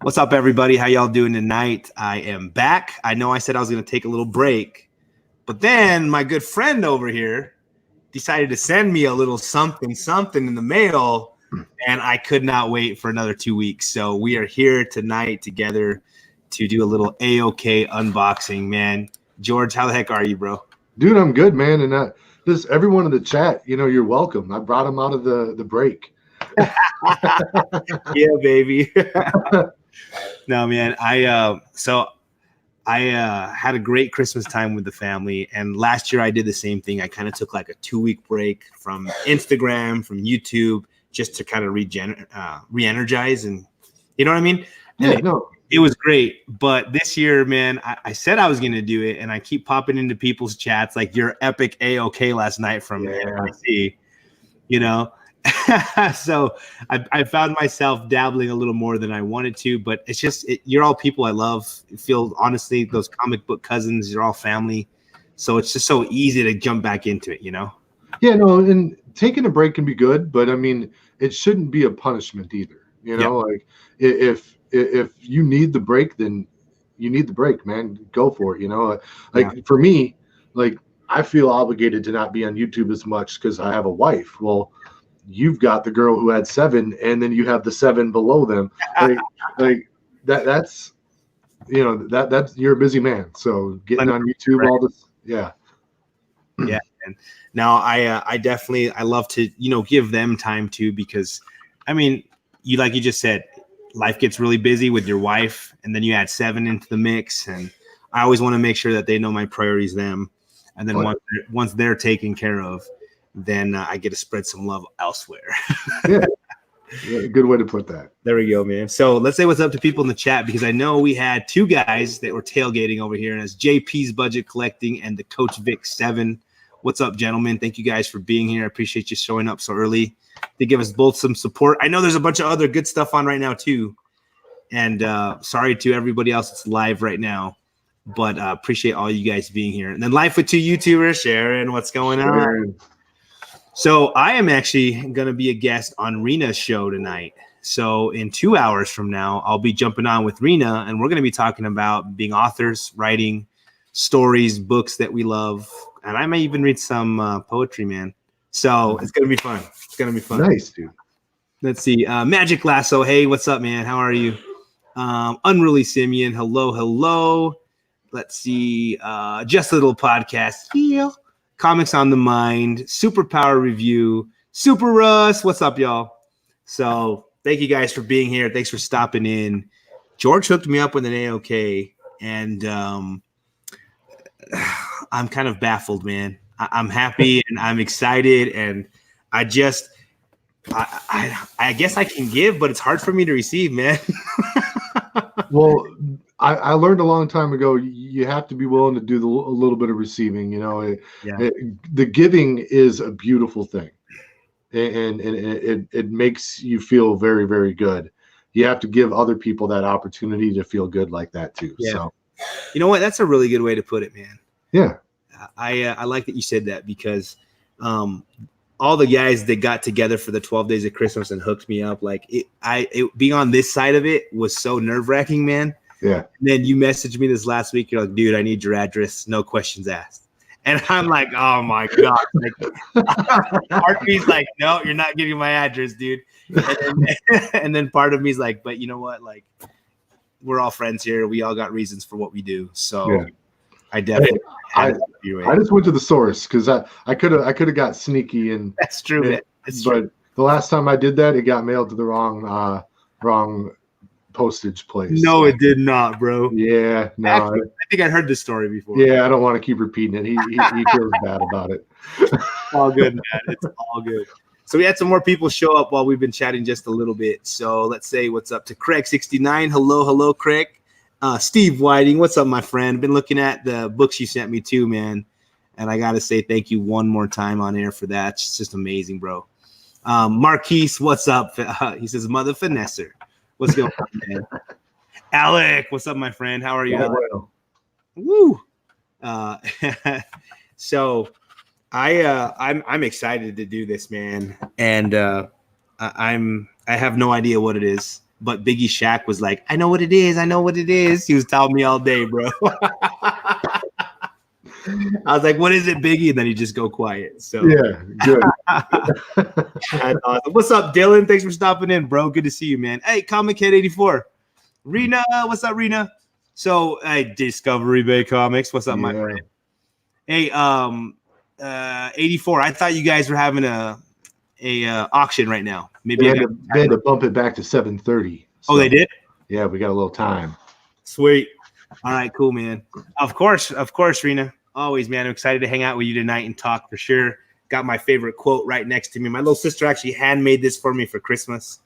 What's up, everybody? How y'all doing tonight? I am back. I know I said I was going to take a little break, but then my good friend over here decided to send me a little something in the mail, and I could not wait for another 2 weeks. So we are here tonight together to do a little AOK unboxing, man. George, how the heck are you, bro? Dude, I'm good, man. And this everyone in the chat, you're welcome. I brought them out of the break. Yeah, baby. No, man. I had a great Christmas time with the family, and last year I did the same thing. I kind of took like a 2-week break from Instagram, from YouTube, just to kind of re-energize, and you know what I mean? And it was great. But this year, man, I said I was going to do it, and I keep popping into people's chats like your epic AOK last night from NYC, So I found myself dabbling a little more than I wanted to, but it's just you're all people I love. I feel honestly, those comic book cousins, you're all family, so it's just so easy to jump back into it, Yeah, no, and taking a break can be good, but I mean, it shouldn't be a punishment either. Like if you need the break, then you need the break, man. Go for it. For me, like I feel obligated to not be on YouTube as much because I have a wife. Well, you've got the girl who had 7, and then you have the 7 below them. That's you're a busy man. So getting on YouTube, all this, yeah. And now I definitely love to give them time too, because I mean, like you just said, life gets really busy with your wife, and then you add 7 into the mix, and I always want to make sure that they know my priorities them, and then once they're taken care of, then I get to spread some love elsewhere. Yeah, good way to put that. There we go, man. So let's say what's up to people in the chat, because I know we had 2 guys that were tailgating over here, and it's JP's Budget Collecting and the Coach Vic 7. What's up, gentlemen? Thank you guys for being here. I appreciate you showing up so early to give us both some support. I know there's a bunch of other good stuff on right now too, and sorry to everybody else that's live right now, but appreciate all you guys being here. And then Life with 2 YouTubers, Sharon, what's going on? So I am actually going to be a guest on Rena's show tonight. So in 2 hours from now, I'll be jumping on with Rena, and we're going to be talking about being authors, writing stories, books that we love, and I may even read some poetry, man. So it's going to be fun. It's going to be fun. Nice, dude. Let's see. Magic Lasso. Hey, what's up, man? How are you? Unruly Simeon. Hello. Let's see. Just a Little Podcast. Feel. Comics on the Mind, Superpower Review, Super Russ. What's up, y'all? So thank you guys for being here. Thanks for stopping in. George hooked me up with an AOK, and I'm kind of baffled, man. I'm happy and I'm excited, and I guess I can give, but it's hard for me to receive, man. Well, I learned a long time ago, you have to be willing to do a little bit of receiving. The giving is a beautiful thing, and it makes you feel very, very good. You have to give other people that opportunity to feel good like that too. Yeah. So, you know what? That's a really good way to put it, man. Yeah. I like that you said that, because all the guys that got together for the 12 days of Christmas and hooked me up, like it being on this side of it was so nerve-wracking, man. Yeah. And then you messaged me this last week. You're like, dude, I need your address. No questions asked. And I'm like, oh my God. Heartbeat's like, no, you're not giving my address, dude. And then part of me is like, but you know what? Like, we're all friends here. We all got reasons for what we do. So yeah. I definitely I just went to the source, because I could have got sneaky, and that's true, man. But the last time I did that, it got mailed to the wrong postage place. No, it did not, bro. Yeah, no. Actually, I think I heard this story before. Yeah, I don't want to keep repeating it. He feels bad about it. All good, man. It's all good. So we had some more people show up while we've been chatting just a little bit. So let's say what's up to Craig69. Hello, Craig. Steve Whiting, what's up, my friend? Been looking at the books you sent me too, man. And I got to say thank you one more time on air for that. It's just amazing, bro. Marquise, what's up? He says, Mother Finesser. What's going on, man? Alec, what's up, my friend? How are you, Alec? Woo! So I'm excited to do this, man. And I have no idea what it is, But Biggie Shaq was like, I know what it is. I know what it is. He was telling me all day, bro. I was like, what is it, Biggie? And then he just go quiet. So Yeah, good. That's awesome. What's up, Dylan? Thanks for stopping in, bro. Good to see you, man. Hey, Comic Head 84. Rena, what's up, Rena? So, hey, Discovery Bay Comics. What's up, my friend? Hey, 84. I thought you guys were having a auction right now. Maybe they had to bump it back to 7:30. So, oh, they did? Yeah, we got a little time. Sweet. All right, cool, man. Of course, Rena. Always, man. I'm excited to hang out with you tonight and talk for sure. Got my favorite quote right next to me. My little sister actually handmade this for me for Christmas.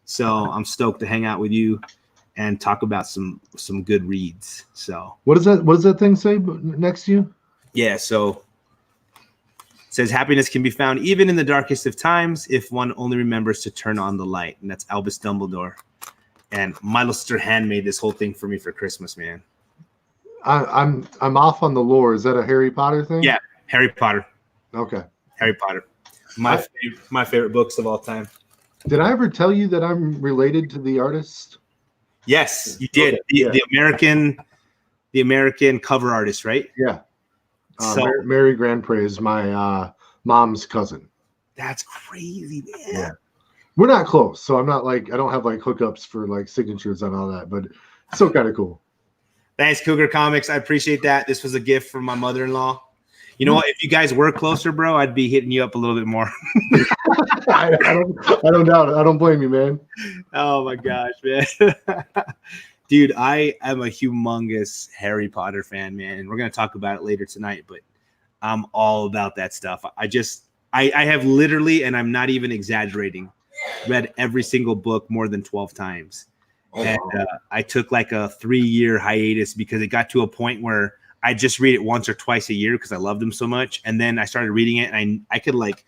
So I'm stoked to hang out with you and talk about some good reads. So what does that thing say next to you? Yeah, so it says happiness can be found even in the darkest of times if one only remembers to turn on the light. And that's Albus Dumbledore. And my little sister handmade this whole thing for me for Christmas, man. I'm off on the lore. Is that a Harry Potter thing? Yeah, Harry Potter. Okay. Harry Potter. My favorite books of all time. Did I ever tell you that I'm related to the artist? Yes, you did. Okay. The American cover artist, right? Yeah. Mary Grandpré is my mom's cousin. That's crazy, man. Yeah. We're not close, so I'm not like I don't have like hookups for like signatures and all that, but it's still kind of cool. Thanks, Cougar Comics. I appreciate that. This was a gift from my mother-in-law. You know what? If you guys were closer, bro, I'd be hitting you up a little bit more. I don't doubt it. I don't blame you, man. Oh my gosh, man. Dude, I am a humongous Harry Potter fan, man. And we're going to talk about it later tonight, but I'm all about that stuff. I have literally, and I'm not even exaggerating, read every single book more than 12 times. And I took like a 3-year hiatus because it got to a point where I just read it once or twice a year because I loved them so much. And then I started reading it and I could like,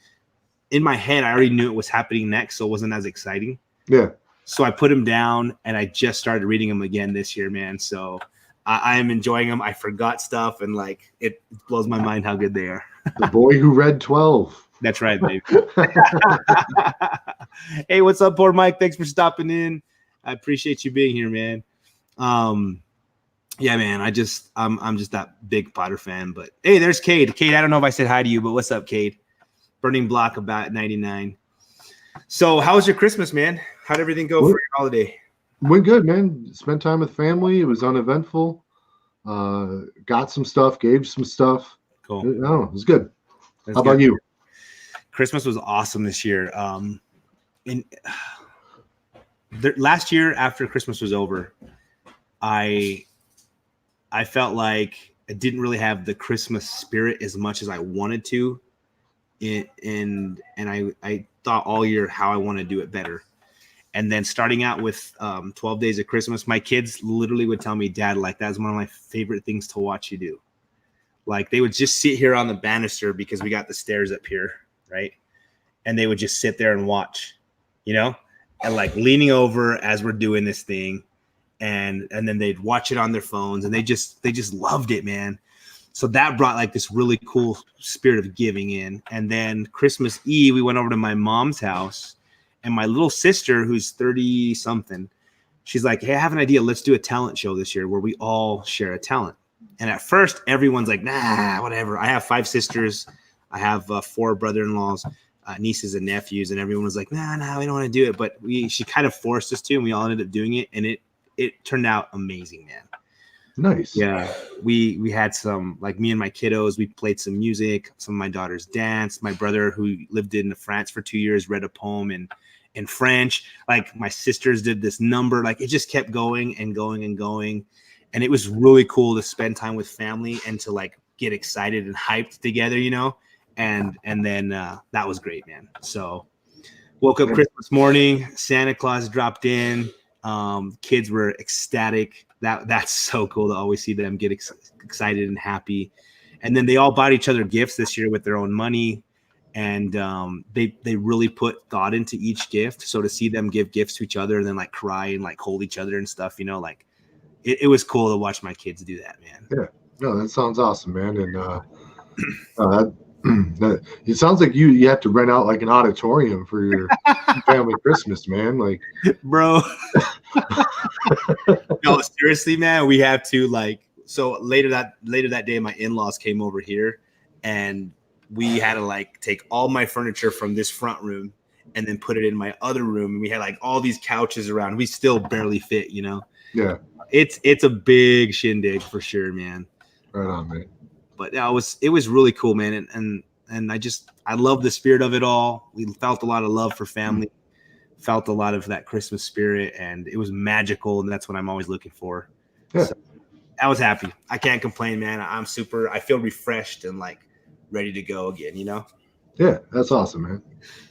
in my head, I already knew it was happening next. So it wasn't as exciting. Yeah. So I put them down and I just started reading them again this year, man. So I am enjoying them. I forgot stuff and like, it blows my mind how good they are. The boy who read 12. That's right, baby. Hey, what's up, poor Mike? Thanks for stopping in. I appreciate you being here, man. Yeah, man. I'm just that big Potter fan. But hey, there's Cade. Cade, I don't know if I said hi to you, but what's up, Cade? Burning Block about 99. So, how was your Christmas, man? How'd everything go for your holiday? Went good, man. Spent time with family. It was uneventful. Got some stuff, gave some stuff. Cool. I don't know. It was good. How about you? Christmas was awesome this year. Last year, after Christmas was over, I felt like I didn't really have the Christmas spirit as much as I wanted to. And I thought all year how I want to do it better. And then starting out with 12 Days of Christmas, my kids literally would tell me, Dad, like that's one of my favorite things to watch you do. Like they would just sit here on the banister because we got the stairs up here, right? And they would just sit there and watch, you know, and like leaning over as we're doing this thing. And then they'd watch it on their phones and they just loved it, man. So that brought like this really cool spirit of giving in. And then Christmas Eve, we went over to my mom's house and my little sister, who's 30 something, she's like, hey, I have an idea. Let's do a talent show this year where we all share a talent. And at first everyone's like, nah, whatever. I have 5 sisters. I have 4 brother-in-laws, nieces and nephews. And everyone was like, nah, we don't want to do it. But she kind of forced us to, and we all ended up doing it. And it turned out amazing, man. Nice. Yeah. We had some, like me and my kiddos, we played some music. Some of my daughters danced. My brother, who lived in France for 2 years, read a poem in French. Like my sisters did this number. Like it just kept going and going and going. And it was really cool to spend time with family and to like get excited and hyped together, you know? And then that was great, man. So woke up Christmas morning, Santa Claus dropped in. Kids were ecstatic. That's so cool to always see them get excited and happy. And then they all bought each other gifts this year with their own money. And they really put thought into each gift. So to see them give gifts to each other and then like cry and like hold each other and stuff, you know, like it was cool to watch my kids do that, man. Yeah. No, that sounds awesome, man. And It sounds like you have to rent out like an auditorium for your family Christmas, man. Like, bro. No, seriously, man, we have to like. So later that day, my in-laws came over here, and we had to like take all my furniture from this front room and then put it in my other room. And we had like all these couches around. We still barely fit, you know. Yeah, it's a big shindig for sure, man. right on, man. But yeah, it was really cool, man. And I love the spirit of it all. We felt a lot of love for family, felt a lot of that Christmas spirit, and it was magical. And that's what I'm always looking for. Yeah. So I was happy. I can't complain, man. I feel refreshed and like ready to go again, you know? Yeah, that's awesome, man.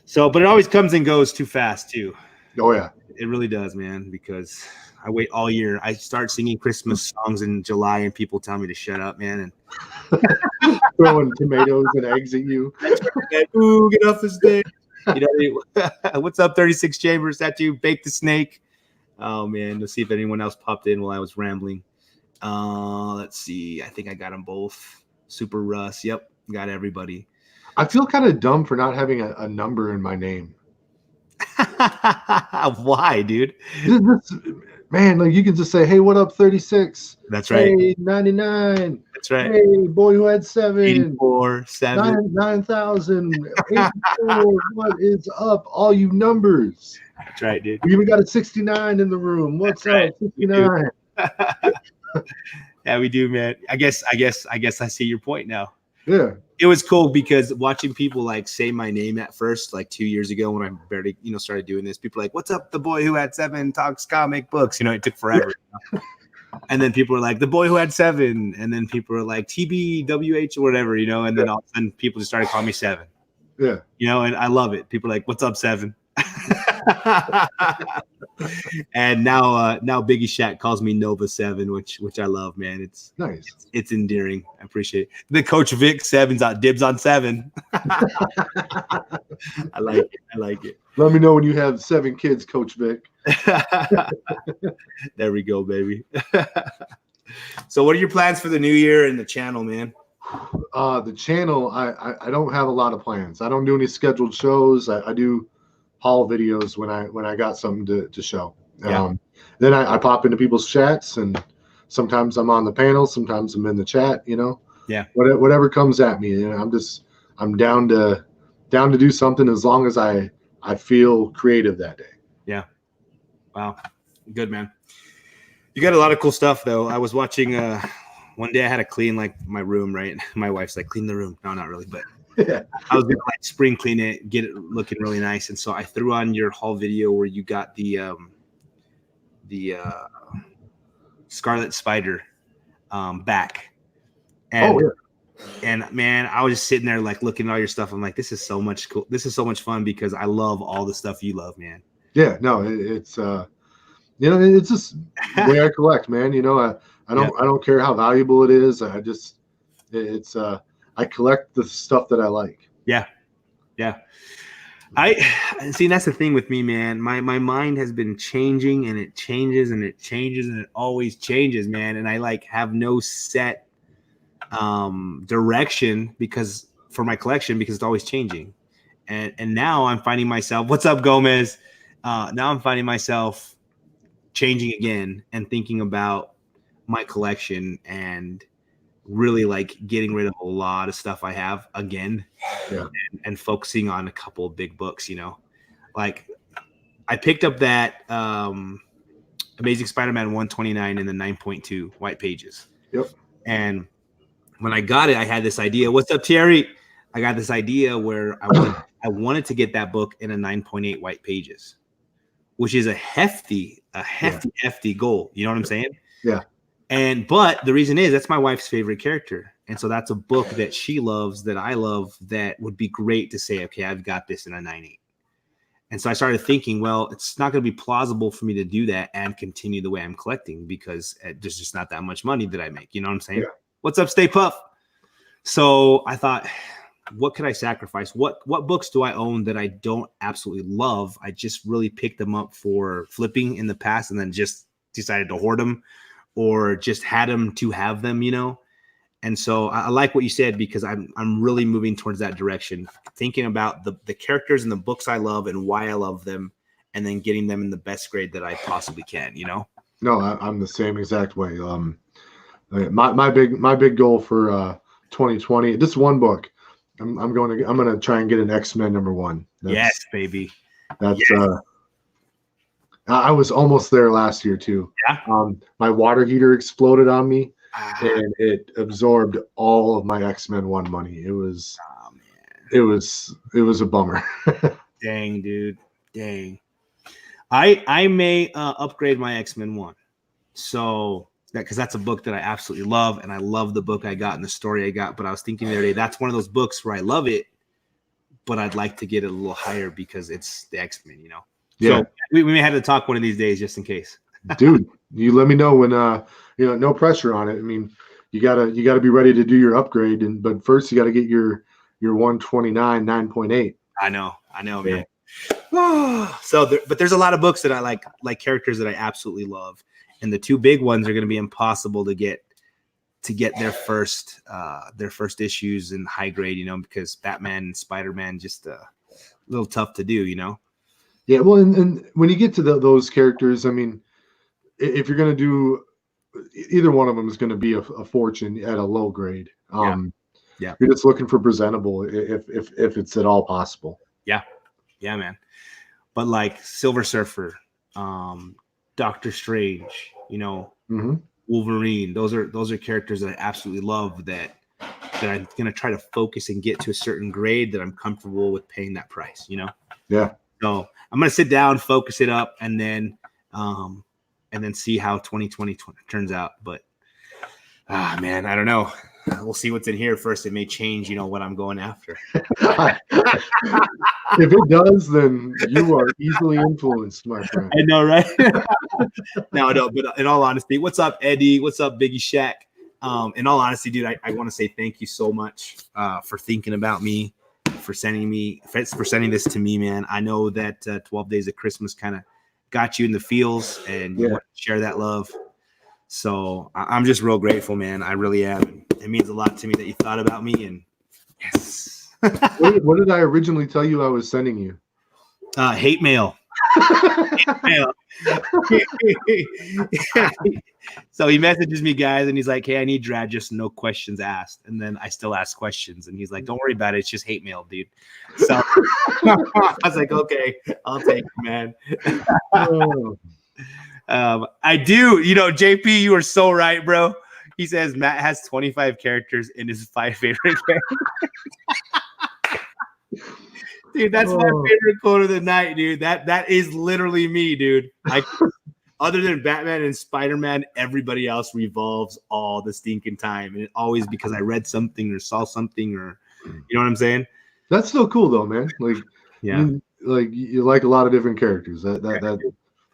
So, but it always comes and goes too fast too. Oh yeah. It really does, man, because I wait all year. I start singing Christmas songs in July and people tell me to shut up, man. And throwing tomatoes and eggs at you. Ooh, get off the stage. You know, what's up, 36 Chambers? That you Bake the Snake. Oh man, let's see if anyone else popped in while I was rambling. Let's see. I think I got them both. Super Russ. Yep, got everybody. I feel kind of dumb for not having a number in my name. Why, dude? Man, like you can just say, "Hey, what up, 36?" That's right. Hey, 99. That's right. Hey, boy who had 7. 84, 7. 9,000. 84. What is up? All you numbers. That's right, dude. We even got a 69 in the room. What's That's up, 69? Yeah, we do, man. I guess I see your point now. Yeah. It was cool because watching people like say my name at first, like 2 years ago when I barely, started doing this, people were like, "What's up, the boy who had 7 talks comic books?" It took forever. Yeah. And then people were like, "The boy who had 7," and then people were like, "TBWH" or whatever, and then all of a sudden people just started calling me 7. Yeah. And I love it. People are like, "What's up, 7?" And now Biggie Shaq calls me Nova 7, which I love, man. It's nice. It's endearing. I appreciate it. The Coach Vic 7's out, dibs on 7. I like it. Let me know when you have 7 kids, Coach Vic. There we go, baby. So what are your plans for the new year and the channel, man? The channel, I don't have a lot of plans. I don't do any scheduled shows. I do haul videos when I got something to show. Yeah. Then I pop into people's chats, and sometimes I'm on the panel, sometimes I'm in the chat. Yeah. Whatever comes at me. I'm down to do something as long as I feel creative that day. Yeah. Wow. Good, man. You got a lot of cool stuff though. I was watching one day I had to clean like my room, right? My wife's like, "Clean the room." No, not really, but Yeah. I was gonna like spring clean it, get it looking really nice. And so I threw on your haul video where you got the Scarlet Spider back. And, and man, I was just sitting there like looking at all your stuff. I'm like, this is so much cool. This is so much fun because I love all the stuff you love, man. Yeah, no, it's it's just the way I collect, man. I don't care how valuable it is. I collect the stuff that I like. Yeah. I see. That's the thing with me, man. My mind has been changing, and it changes, and it changes, and it always changes, man. And I like have no set direction for my collection because it's always changing. And now I'm finding myself. What's up, Gomez? Now I'm finding myself changing again and thinking about my collection and really like getting rid of a lot of stuff I have again. Yeah. And focusing on a couple of big books, like I picked up that Amazing Spider-Man 129 in the 9.2 white pages. Yep. And when I got it, I had this idea. What's up, Thierry? I got this idea where I wanted to get that book in a 9.8 white pages, which is a hefty goal. You know what I'm saying? Yeah. But the reason is that's my wife's favorite character. And so that's a book that she loves, that I love, that would be great to say, okay, I've got this in a 9.8. And so I started thinking, well, it's not going to be plausible for me to do that and continue the way I'm collecting because there's just not that much money that I make. You know what I'm saying? Yeah. What's up, Stay Puff? So I thought, what could I sacrifice? What books do I own that I don't absolutely love? I just really picked them up for flipping in the past and then just decided to hoard them or just had them to have them, And so I like what you said, because I'm really moving towards that direction, thinking about the characters and the books I love and why I love them, and then getting them in the best grade that I possibly can, you know? No, I'm the same exact way. My big goal for 2020, this one book, I'm gonna try and get an X-Men #1. Yes, baby. That's Yes. I was almost there last year too. Yeah. My water heater exploded on me, and it absorbed all of my X-Men 1 money. It was Oh, man. it was a bummer. Dang, dude. Dang. I may upgrade my X-Men 1. So because that's a book that I absolutely love, and I love the book I got and the story I got. But I was thinking the other day, that's one of those books where I love it, but I'd like to get it a little higher because it's the X-Men, you know? Yeah. So we may have to talk one of these days just in case. Dude, you let me know when no pressure on it. I mean, you gotta be ready to do your upgrade, but first you gotta get your 129 9.8. I know, man. But there's a lot of books that I like characters that I absolutely love, and the two big ones are going to be impossible to get their first issues in high grade, you know, because Batman and Spider-Man just a little tough to do, you know. Yeah, well, and when you get to those characters, I mean, if you're going to do either one of them is going to be a fortune at a low grade. Yeah. You're just looking for presentable if it's at all possible. Yeah, man. But like Silver Surfer, Doctor Strange, you know, Wolverine, those are characters that I absolutely love that I'm going to try to focus and get to a certain grade that I'm comfortable with paying that price, you know? Yeah. So I'm going to sit down, focus it up, and then see how 2020 turns out. But man, I don't know. We'll see what's in here first. It may change, you know, what I'm going after. If it does, then you are easily influenced, my friend. I know, right? No, but in all honesty, what's up, Eddie? What's up, Biggie Shaq? In all honesty, dude, I want to say thank you so much for thinking about me, for sending this to me, man. I know that 12 Days of Christmas kind of got you in the feels, and you want to share that love. So I'm just real grateful, man. I really am. It means a lot to me that you thought about me, and yes. What did I originally tell you I was sending you? Hate mail. So he messages me, guys, and he's like, hey, I need your address, no questions asked. And then I still ask questions, and he's like, don't worry about it, it's just hate mail, dude. So I was like, okay, I'll take it, man. I do, you know, JP, you are so right, bro. He says Matt has 25 characters in his 5 favorite characters. Dude, that's my favorite quote of the night, dude. That is literally me, dude. Other than Batman and Spider-Man, everybody else revolves all the stinking time, and it always because I read something or saw something, or you know what I'm saying. That's still cool though, man. Like, yeah, I mean, like you like a lot of different characters.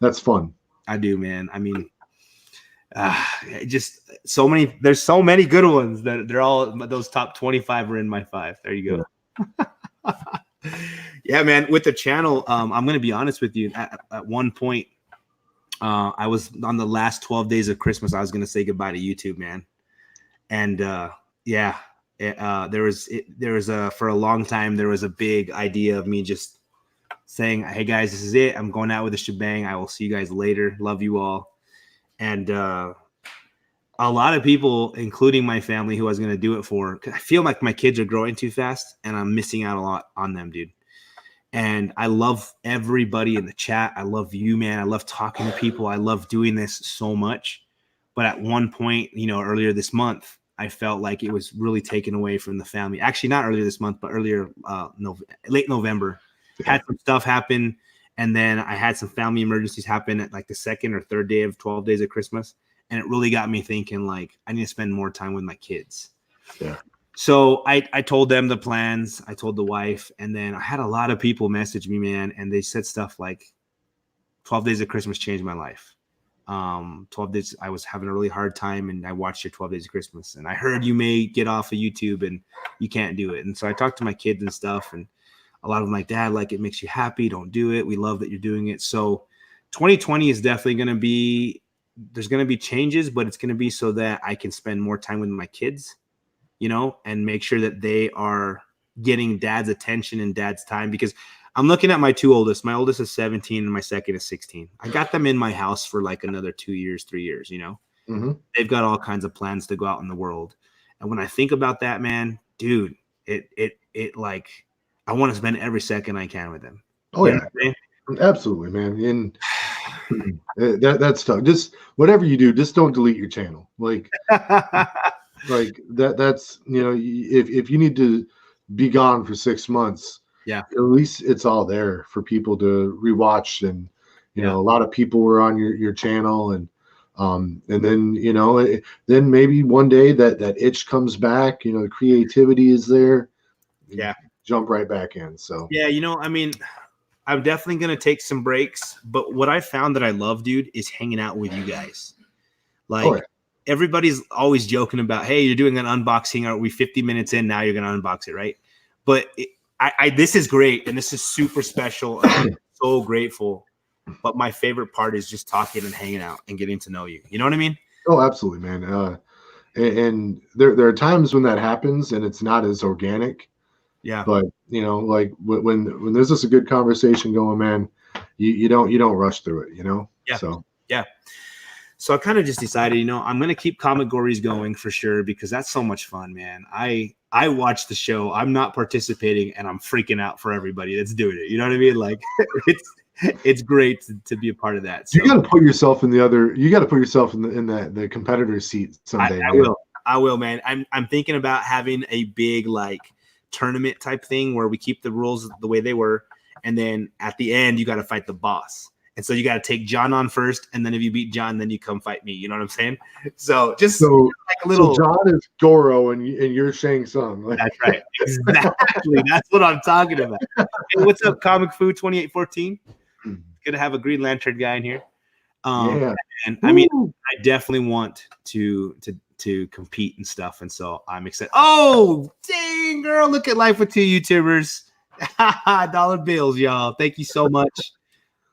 That's fun. I do, man. I mean, just so many. There's so many good ones that they're all those top 25 are in my 5. There you go. Yeah. Yeah, man. With the channel, I'm going to be honest with you. At one point, I was on the last 12 days of Christmas. I was going to say goodbye to YouTube, man. And there was for a long time, there was a big idea of me just saying, hey guys, this is it. I'm going out with a shebang. I will see you guys later. Love you all. And a lot of people, including my family, who I was going to do it for, I feel like my kids are growing too fast and I'm missing out a lot on them, dude. And I love everybody in the chat. I love you, man. I love talking to people. I love doing this so much. But at one point, you know, earlier this month, I felt like it was really taken away from the family. Actually, not earlier this month, but earlier, late November. Had some stuff happen. And then I had some family emergencies happen at like the 2nd or 3rd day of 12 Days of Christmas. And it really got me thinking, like, I need to spend more time with my kids. Yeah. So I told them the plans. I told the wife. And then I had a lot of people message me, man. And they said stuff like, 12 Days of Christmas changed my life. 12 days, I was having a really hard time. And I watched your 12 Days of Christmas. And I heard you may get off of YouTube and you can't do it. And so I talked to my kids and stuff. And a lot of them like, Dad, like, it makes you happy. Don't do it. We love that you're doing it. So 2020 is definitely going to be, there's going to be changes, but it's going to be so that I can spend more time with my kids. and make sure that they are getting dad's attention and dad's time, because I'm looking at my two oldest. My oldest is 17 and my second is 16. I got them in my house for like another 2 years, 3 years, Mm-hmm. They've got all kinds of plans to go out in the world. And when I think about that, man, dude, it like, I want to spend every second I can with them. Oh, yeah. Absolutely, man. And that's tough. Just whatever you do, just don't delete your channel. Like that's, if you need to be gone for 6 months, yeah, at least it's all there for people to rewatch. And, Yeah. a lot of people were on your channel, and then, then maybe one day that itch comes back, the creativity is there. Yeah. Jump right back in. So, yeah, I mean, I'm definitely going to take some breaks, but what I found that I love, dude, is hanging out with you guys. Like, everybody's always joking about, hey, you're doing an unboxing. Are we 50 minutes in? Now you're going to unbox it, right? But this is great, and this is super special. I'm so grateful. But my favorite part is just talking and hanging out and getting to know you. You know what I mean? Oh, absolutely, man. And there are times when that happens and it's not as organic. Yeah. But like when there's just a good conversation going, man, you don't rush through it, Yeah. So yeah. So I kind of just decided, I'm going to keep Comic Gories going for sure, because that's so much fun, man. I watch the show. I'm not participating, and I'm freaking out for everybody that's doing it. You know what I mean? Like, it's great to be a part of that. So you got to put yourself in the competitor's seat someday. I will, man. I'm thinking about having a big like tournament type thing where we keep the rules the way they were, and then at the end you got to fight the boss. And so you got to take John on first, and then if you beat John, then you come fight me. You know what I'm saying? So just like a little. So John is Goro, and you're Shang Tsung. That's right. Exactly. That's what I'm talking about. Hey, what's up, Comic Food 2814? Good to have a Green Lantern guy in here. Yeah. And I mean, I definitely want to compete and stuff, and so I'm excited. Oh, dang, girl! Look at Life with Two YouTubers. Dollar bills, y'all. Thank you so much.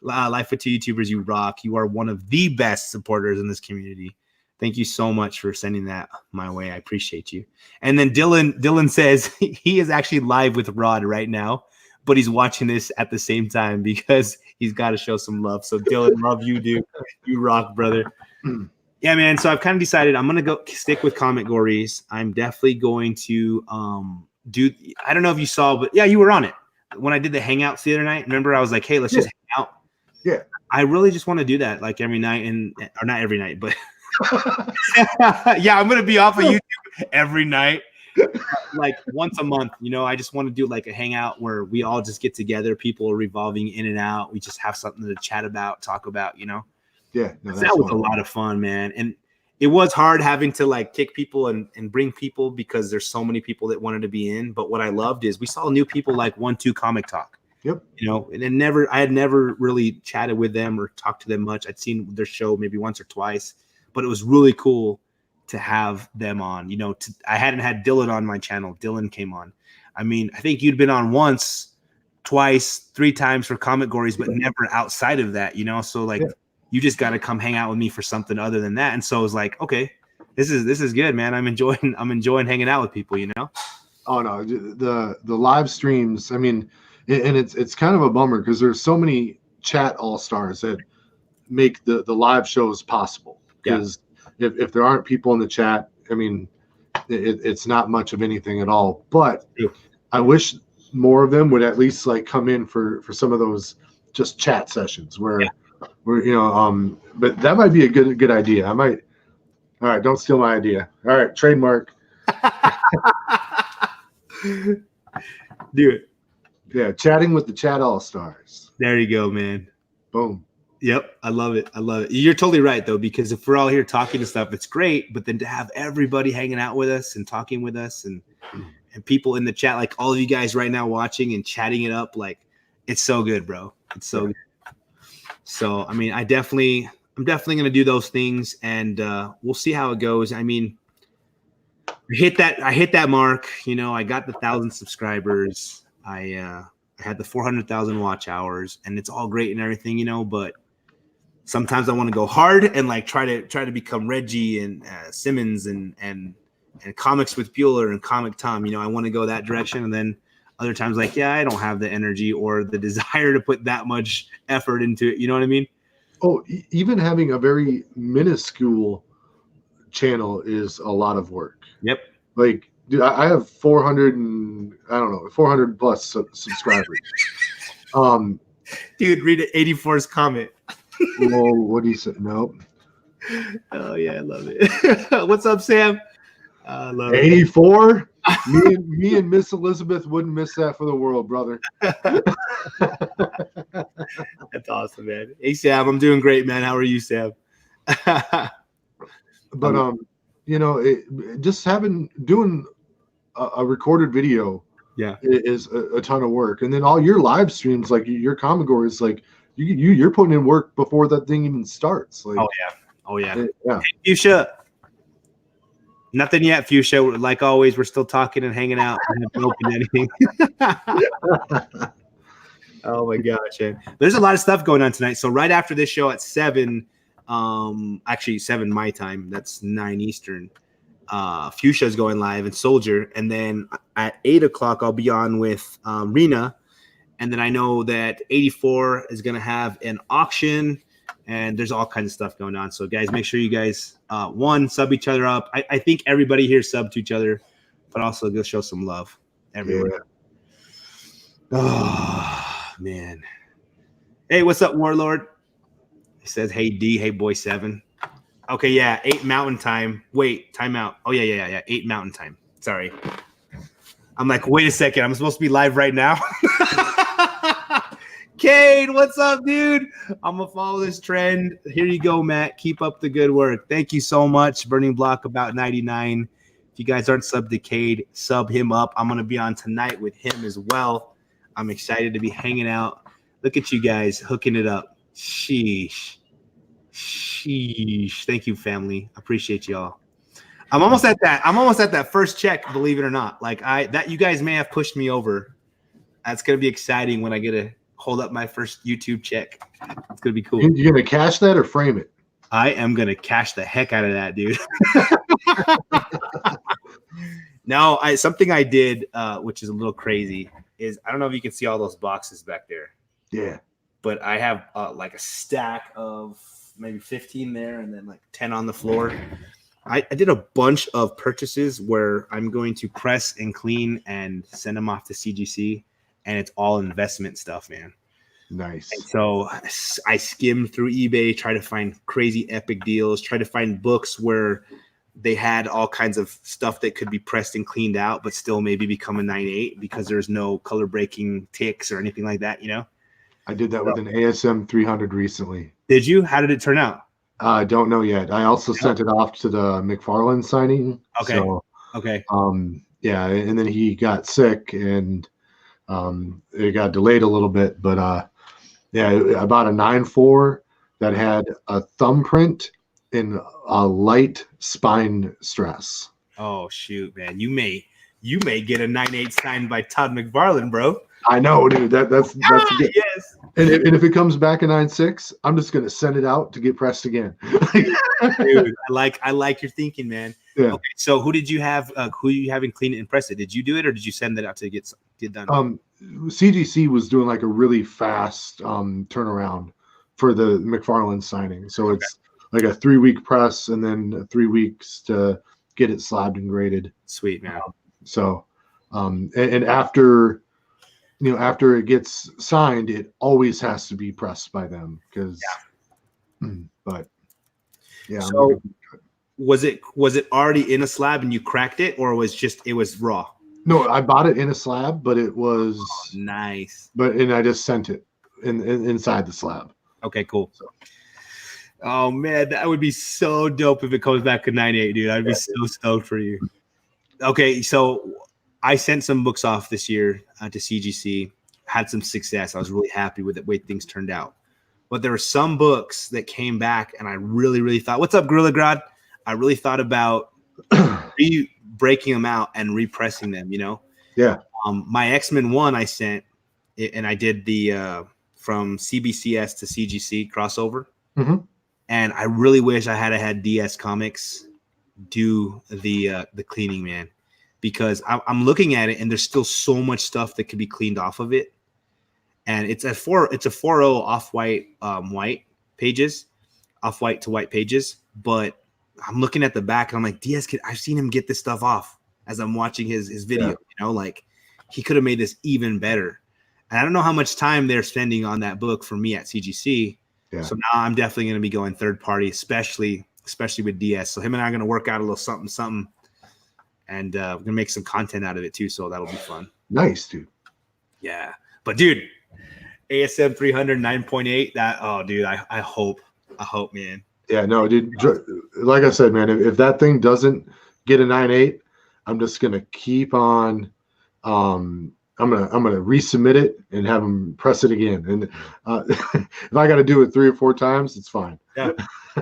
Life with Two YouTubers, you rock. You are one of the best supporters in this community. Thank you so much for sending that my way. I appreciate you. And then Dylan says he is actually live with Rod right now, but he's watching this at the same time because he's got to show some love. So Dylan, love you, dude. You rock, brother. Yeah, man. So I've kind of decided I'm gonna go stick with Comic Gories. I'm definitely going to do. I don't know if you saw, but yeah, you were on it when I did the Hangouts the other night. Remember, I was like, hey, let's just hang out. Yeah. I really just want to do that like every night, or not every night, but yeah, I'm gonna be off of YouTube every night, like once a month. I just want to do like a hangout where we all just get together. People are revolving in and out. We just have something to chat about, talk about. Yeah, that was a lot of fun, man. And it was hard having to like kick people and bring people because there's so many people that wanted to be in. But what I loved is we saw new people like 1-2 Comic Talk. Yep. And I had never really chatted with them or talked to them much. I'd seen their show maybe once or twice, but it was really cool to have them on. I hadn't had Dylan on my channel. Dylan came on. I mean, I think you'd been on once, twice, 3 times for Comic Gories, but never outside of that. So like. Yeah. You just got to come hang out with me for something other than that. And so I was like, okay, this is good, man. I'm enjoying hanging out with people, Oh no, the live streams. I mean, and it's kind of a bummer because there's so many chat all-stars that make the live shows possible. Because if there aren't people in the chat, I mean, it's not much of anything at all. But I wish more of them would at least like come in for some of those just chat sessions where. But that might be a good idea. I might. All right, don't steal my idea. All right, trademark. Do it. Yeah, chatting with the chat all-stars. There you go, man. Boom. Yep, I love it. You're totally right though, because if we're all here talking and stuff, it's great. But then to have everybody hanging out with us and talking with us and people in the chat, like all of you guys right now watching and chatting it up, like it's so good, bro. It's so good. So, I mean, I'm definitely going to do those things, and we'll see how it goes. I mean, I hit that mark, I got the 1,000 subscribers. I had the 400,000 watch hours, and it's all great and everything, but sometimes I want to go hard and like try to become Reggie and Simmons and and Comics with Bueller and Comic Tom. I want to go that direction. And then other times, like, yeah, I don't have the energy or the desire to put that much effort into it. You know what I mean? Oh, even having a very minuscule channel is a lot of work. Yep. Like, dude, I have 400 and I don't know, 400 plus subscribers. Dude, read 84's comment. Well, what do you say? Nope. Oh yeah, I love it. What's up, Sam? I love 84. Me and Miss Elizabeth wouldn't miss that for the world, brother. That's awesome, man. Hey, Sam, I'm doing great, man. How are you, Sam? But just doing a recorded video, is a ton of work. And then all your live streams, like your Comicore, is like you're putting in work before that thing even starts. Like, oh yeah. Yeah. Hey, Fuchsia. Nothing yet, Fuchsia. Like always, we're still talking and hanging out. I haven't opened anything. Oh my gosh, man. There's a lot of stuff going on tonight. So right after this show at 7, actually 7 my time, that's 9 Eastern. Fuchsia's going live and Soldier, and then at 8 o'clock I'll be on with Rena, and then I know that 84 is going to have an auction, and there's all kinds of stuff going on. So guys, make sure you guys sub each other up. I think everybody here sub to each other, but also go show some love everywhere. Yeah. Oh man. Hey, what's up, Warlord? He says, hey D, hey boy 7. Okay, yeah, 8 Mountain Time. Wait, time out. Oh yeah, 8 Mountain Time. Sorry. I'm like, wait a second, I'm supposed to be live right now. Cade, what's up, dude? I'm gonna follow this trend. Here you go, Matt. Keep up the good work. Thank you so much. Burning Block about 99. If you guys aren't subbed to Cade, sub him up. I'm gonna be on tonight with him as well. I'm excited to be hanging out. Look at you guys hooking it up. Sheesh. Thank you, family. Appreciate y'all. I'm almost at that first check, believe it or not. Like you guys may have pushed me over. That's gonna be exciting when I get to hold up my first YouTube check. It's gonna be cool. You gonna cash that or frame it? I am gonna cash the heck out of that, dude. No, something I did, which is a little crazy, is I don't know if you can see all those boxes back there. Yeah. But I have like a stack of maybe 15 there and then like 10 on the floor. I did a bunch of purchases where I'm going to press and clean and send them off to CGC, and it's all investment stuff, man. Nice. And so I skimmed through eBay, try to find crazy epic deals, try to find books where they had all kinds of stuff that could be pressed and cleaned out, but still maybe become a 9.8 because there's no color breaking ticks or anything like that, I did that with an ASM 300 recently. Did you? How did it turn out? I don't know yet. I also sent it off to the McFarlane signing. Okay. So, okay. Yeah, and then he got sick and it got delayed a little bit, but yeah, I bought a 9.4 that had a thumbprint and a light spine stress. Oh shoot, man! You may get a 9.8 signed by Todd McFarlane, bro. I know, dude. That's good. Yes. And if it comes back a 9.6, I'm just gonna send it out to get pressed again. Dude, I like your thinking, man. Yeah. Okay, so who did you have? Who you having clean it and press it? Did you do it, or did you send that out to get done? CGC was doing like a really fast turnaround for the McFarlane signing, so it's like a 3-week press and then 3 weeks to get it slabbed and graded. Sweet, man. And after it gets signed, it always has to be pressed by them because. Yeah. But yeah. So was it already in a slab and you cracked it, or it was raw? No, I bought it in a slab, but it was nice. And I just sent it inside the slab. Okay, cool. So. Oh man, that would be so dope if it comes back to 9.8, dude. I'd be so stoked for you. Okay, so I sent some books off this year to CGC, had some success. I was really happy with the way things turned out. But there were some books that came back, and I really, really thought, what's up, Gorilla Grad? I really thought about breaking them out and repressing them, Yeah. My X-Men 1 I sent, and I did the from CBCS to CGC crossover. Mm-hmm. And I really wish I had DS Comics do the cleaning, man, because I'm looking at it and there's still so much stuff that could be cleaned off of it. And it's a 4.0 off-white white pages, off-white to white pages. But I'm looking at the back and I'm like, Diaz, I've seen him get this stuff off as I'm watching his video. Yeah. You know, like he could have made this even better. And I don't know how much time they're spending on that book for me at CGC. Yeah. So now I'm definitely going to be going third party, especially with DS. So him and I are going to work out a little something, and we're going to make some content out of it too. So that'll be fun. Nice, dude. Yeah. But dude, ASM 300 9.8. That dude, I hope, man. Yeah, no, dude. Like I said, man, if that thing doesn't get a 9.8, I'm just gonna keep on. I'm gonna resubmit it and have them press it again. And if I got to do it 3 or 4 times, it's fine. Yeah,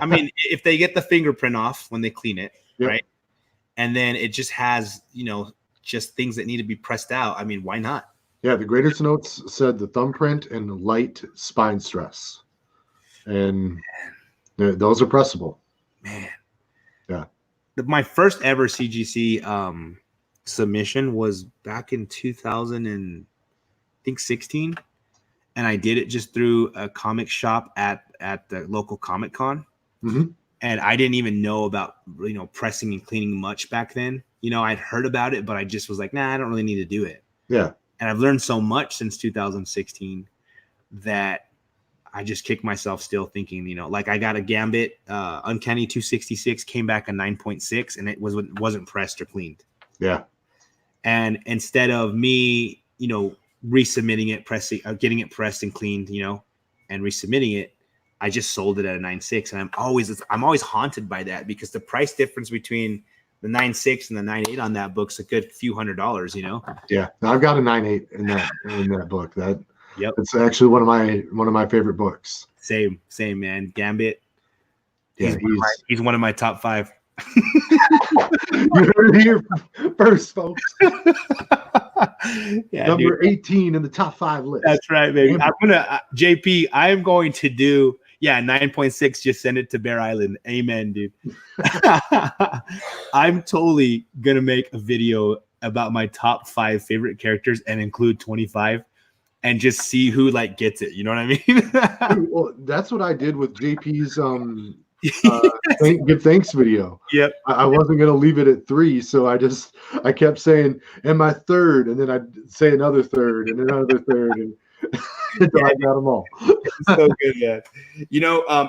I mean, if they get the fingerprint off when they clean it, yep. right, and then it just has just things that need to be pressed out. I mean, why not? Yeah, the Graders Notes said the thumbprint and the light spine stress, and those are pressable. Man, yeah. My first ever CGC submission was back in 2016, and I did it just through a comic shop at the local Comic Con. Mm-hmm. And I didn't even know about pressing and cleaning much back then. I'd heard about it, but I just was like, nah, I don't really need to do it. Yeah. And I've learned so much since 2016 that I just kick myself still thinking, like I got a Gambit Uncanny 266, came back a 9.6, and it wasn't pressed or cleaned. Yeah. And instead of me, resubmitting it, getting it pressed and cleaned, and resubmitting it, I just sold it at a 9.6. And I'm always haunted by that, because the price difference between the 9.6 and the 9.8 on that book's a good few $100s, Yeah. I've got a 9.8 in that book. Yep. It's actually one of my favorite books. Same, man. Gambit. Yeah, he's one of my top 5. You heard it here first, folks. Yeah, Number 18 in the top 5 list. That's right, baby. I'm gonna JP. I am going to do 9.6. Just send it to Bear Island. Amen, dude. I'm totally gonna make a video about my top 5 favorite characters and include 25, and just see who gets it. You know what I mean? Well, that's what I did with JP's good thanks video. Yep. I wasn't gonna leave it at 3, so I kept saying, "And my third," and then I'd say another third, and another third, and until I got them all. So good, yeah.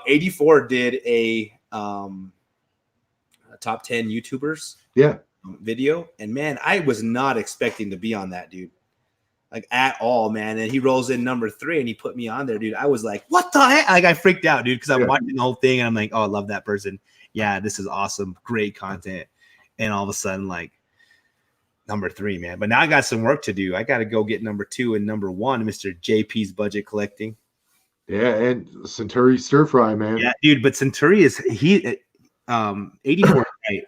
84 did a top 10 YouTubers video, and man, I was not expecting to be on that, dude. At all, man. And he rolls in number 3 and he put me on there, dude. I was like, what the heck? I freaked out, dude, because I'm watching the whole thing and I'm like, oh, I love that person. Yeah, this is awesome. Great content. And all of a sudden, number 3, man. But now I got some work to do. I got to go get number 2 and number 1, Mr. JP's Budget Collecting. Yeah, and Centauri Stir Fry, man. Yeah, dude. But Centauri 84,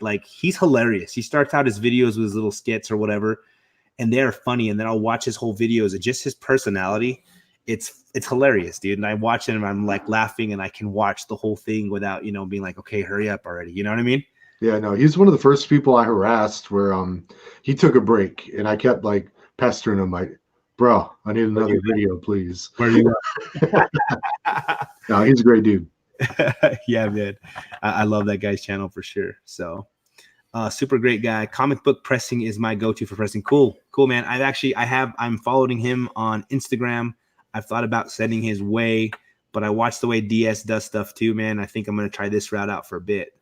right? He's hilarious. He starts out his videos with his little skits or whatever, and they're funny, and then I'll watch his whole videos, and just his personality, it's hilarious, dude. And I watch it and I'm laughing, and I can watch the whole thing without being like, okay, hurry up already. You know what I mean? Yeah, no, he's one of the first people I harassed where he took a break, and I kept pestering him like, bro, I need another video, please. Where are you No, he's a great dude. Yeah, man. I love that guy's channel for sure. So super great guy. Comic book pressing is my go-to for pressing. Cool, man. I'm following him on Instagram. I've thought about sending his way, but I watch the way DS does stuff too, man. I think I'm going to try this route out for a bit,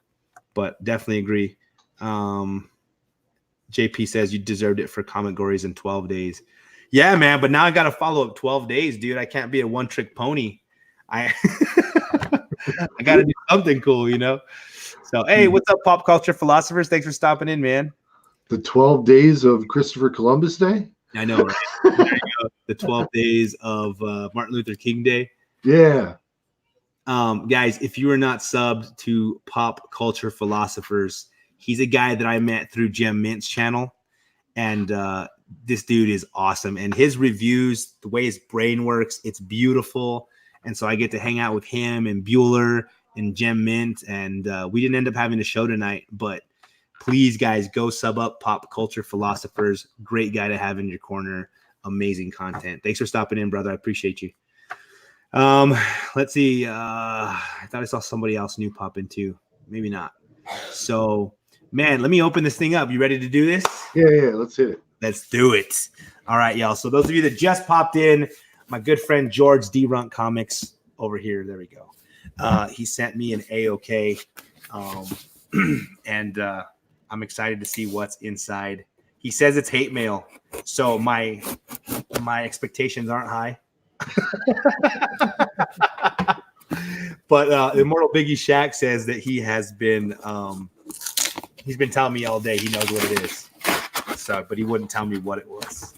but definitely agree. JP says you deserved it for Comic Gories in 12 days. Yeah, man. But now I got to follow up 12 days, dude. I can't be a one-trick pony. I got to do something cool, So, hey, what's up, pop culture philosophers? Thanks for stopping in, man. The 12 days of Christopher Columbus Day? I know, right? The 12 days of Martin Luther King Day. Yeah. Guys, if you are not subbed to Pop Culture Philosophers, he's a guy that I met through Gem Mint's channel. And this dude is awesome. And his reviews, the way his brain works, it's beautiful. And so I get to hang out with him and Bueller and Gem Mint, and we didn't end up having a show tonight, but Please, guys, go sub up Pop Culture Philosophers. Great guy to have in your corner. Amazing content. Thanks for stopping in, brother. I appreciate you. Let's see. I thought I saw somebody else new pop in too. Maybe not. So, man, let me open this thing up. You ready to do this? Yeah. Let's hit it. Let's do it. All right, y'all. So those of you that just popped in, my good friend George, Dee Runk Comics over here. There we go. He sent me an AOK, and I'm excited to see what's inside. He says it's hate mail, so my expectations aren't high. But Immortal Biggie Shaq says that he has been he's been telling me all day he knows what it is. So, but he wouldn't tell me what it was.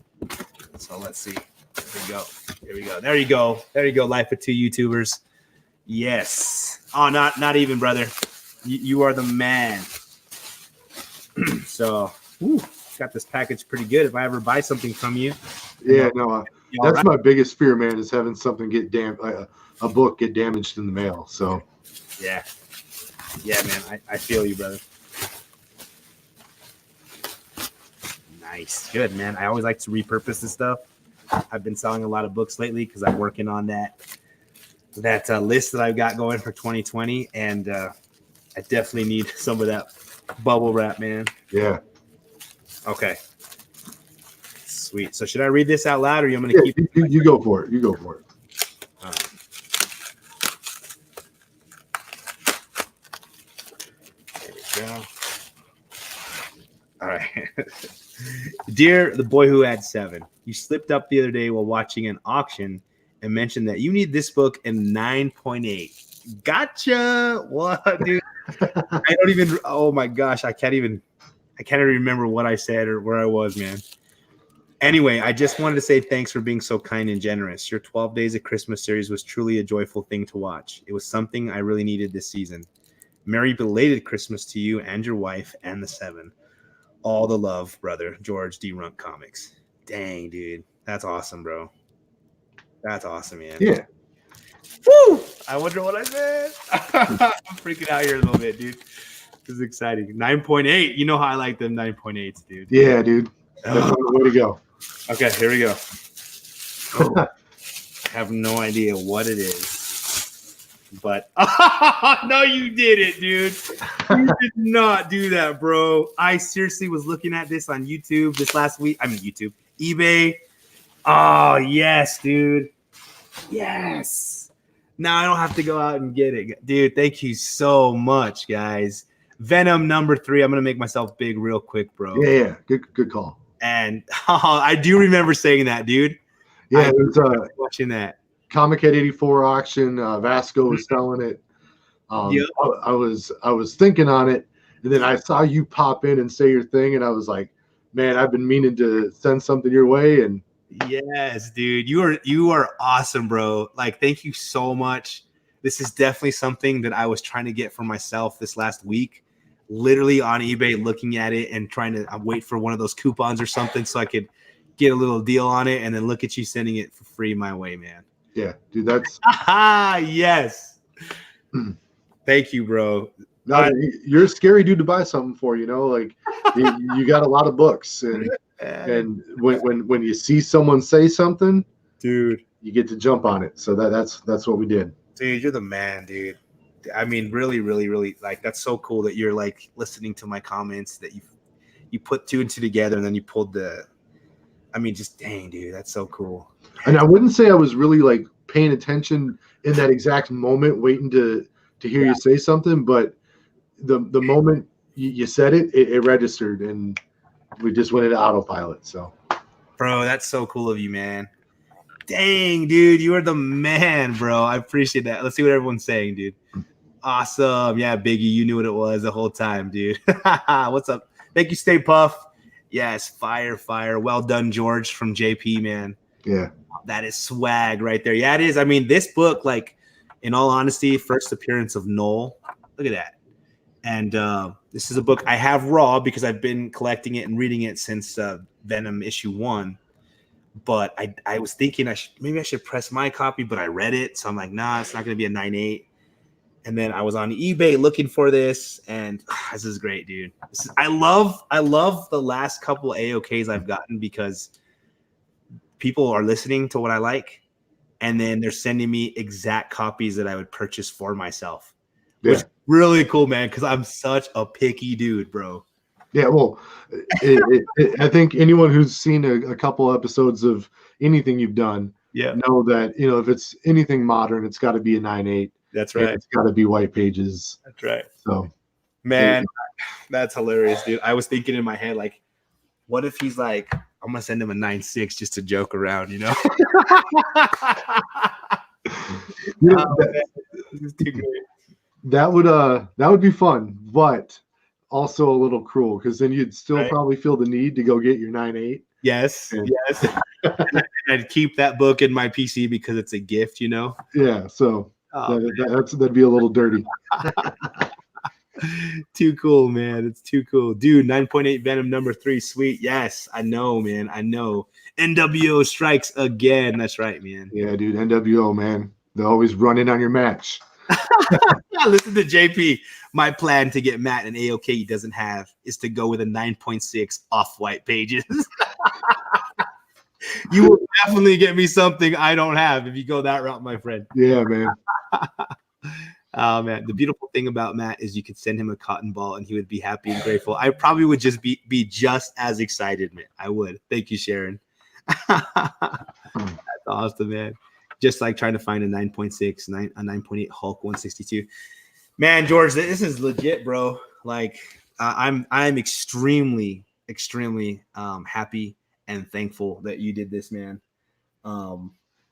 So let's see. Here we go. There you go. Life of two YouTubers. Yes. Oh, not even, brother. You are the man. So, got this package pretty good. If I ever buy something from you. Yeah, no. That's my biggest fear, man, is having something get a book get damaged in the mail. So. Yeah, man. I feel you, brother. Nice. Good, man. I always like to repurpose this stuff. I've been selling a lot of books lately because I'm working on that list that I've got going for 2020, and I definitely need some of that bubble wrap, man. Yeah. Okay. Sweet. So should I read this out loud, or you want me to keep it? You go for it. You go for it. All right. There we go. All right. Dear the boy who had 7, you slipped up the other day while watching an auction and mentioned that you need this book in 9.8. Gotcha. What, dude? I don't even. Oh my gosh, I can't even remember what I said or where I was, man. Anyway, I just wanted to say thanks for being so kind and generous. Your 12 Days of Christmas series was truly a joyful thing to watch. It was something I really needed this season. Merry belated Christmas to you and your wife and the 7. All the love, brother. George, Dee Runk Comics. Dang, dude. That's awesome, bro. That's awesome, man. Yeah. Woo! I wonder what I said. I'm freaking out here a little bit, dude. This is exciting. 9.8. You know how I like them 9.8s, dude. Yeah, dude. That's the way to go. Okay, here we go. Oh, I have no idea what it is. But no, you didn't, dude. You did not do that, bro. I seriously was looking at this on YouTube this last week. I mean, YouTube, eBay. Oh, yes, dude. Yes. Now I don't have to go out and get it, dude. Thank you so much, guys. Venom number 3. I'm gonna make myself big real quick, bro. Yeah. Good call. And I do remember saying that, dude. Yeah, it was watching that. Comic Head 84 auction. Vasco was selling it. Yep. I was thinking on it, and then I saw you pop in and say your thing, and I was like, man, I've been meaning to send something your way. And yes, dude, you are awesome, bro. Like, thank you so much. This is definitely something that I was trying to get for myself this last week. Literally on eBay, looking at it and trying to wait for one of those coupons or something so I could get a little deal on it, and then look at you sending it for free my way, man. Yeah, dude, that's yes. Thank you, bro. No, you're a scary dude to buy something for. You know, like you got a lot of books, and when you see someone say something, dude, you get to jump on it. So that's what we did. Dude, you're the man, dude. I mean, really, really, really, like, that's so cool that you're like listening to my comments, that you put 2 and 2 together, and then you pulled just dang, dude, that's so cool. And I wouldn't say I was really like paying attention in that exact moment, waiting to hear you say something, but the moment you said it registered, and we just went into autopilot. So, bro, that's so cool of you, man. Dang, dude, you are the man, bro. I appreciate that. Let's see what everyone's saying, dude. Awesome. Yeah, Biggie, you knew what it was the whole time, dude. What's up? Thank you, Stay Puff. Yes, fire. Well done, George from JP, man. Yeah. That is swag right there. Yeah, it is. I mean, this book, like, in all honesty, first appearance of Noel. Look at that. And this is a book I have raw because I've been collecting it and reading it since Venom issue 1. But I was thinking I should press my copy, but I read it. So I'm like, nah, it's not going to be a 9.8. And then I was on eBay looking for this, and this is great, dude. I love the last couple AOKs I've gotten because people are listening to what I like, and then they're sending me exact copies that I would purchase for myself, which is really cool, man, because I'm such a picky dude, bro. Yeah, well, I think anyone who's seen a couple episodes of anything you've done know that, you know, if it's anything modern, it's got to be a 9.8. That's right. It's got to be white pages. That's right. So, man, that's hilarious, dude. I was thinking in my head, like, what if he's like, I'm gonna send him a 9.6 just to joke around, you know? That would be fun, but also a little cruel because then you'd still probably feel the need to go get your 9.8. Yes. I'd keep that book in my PC because it's a gift, you know? Yeah, so that'd be a little dirty. Too cool, man. It's too cool. Dude, 9.8 Venom number 3. Sweet. Yes, I know, man. I know. NWO strikes again. That's right, man. Yeah, dude. NWO, man. They're always running on your match. Listen to JP. My plan to get Matt an AOK he doesn't have is to go with a 9.6 off-white pages. You will definitely get me something I don't have if you go that route, my friend. Yeah, man. Oh, man. The beautiful thing about Matt is you could send him a cotton ball and he would be happy and grateful. I probably would just be just as excited, man. I would. Thank you, Sharon. That's awesome, man. Just like trying to find a 9.6, a 9.8 Hulk 162. Man, George, this is legit, bro. Like, I'm extremely happy and thankful that you did this, man.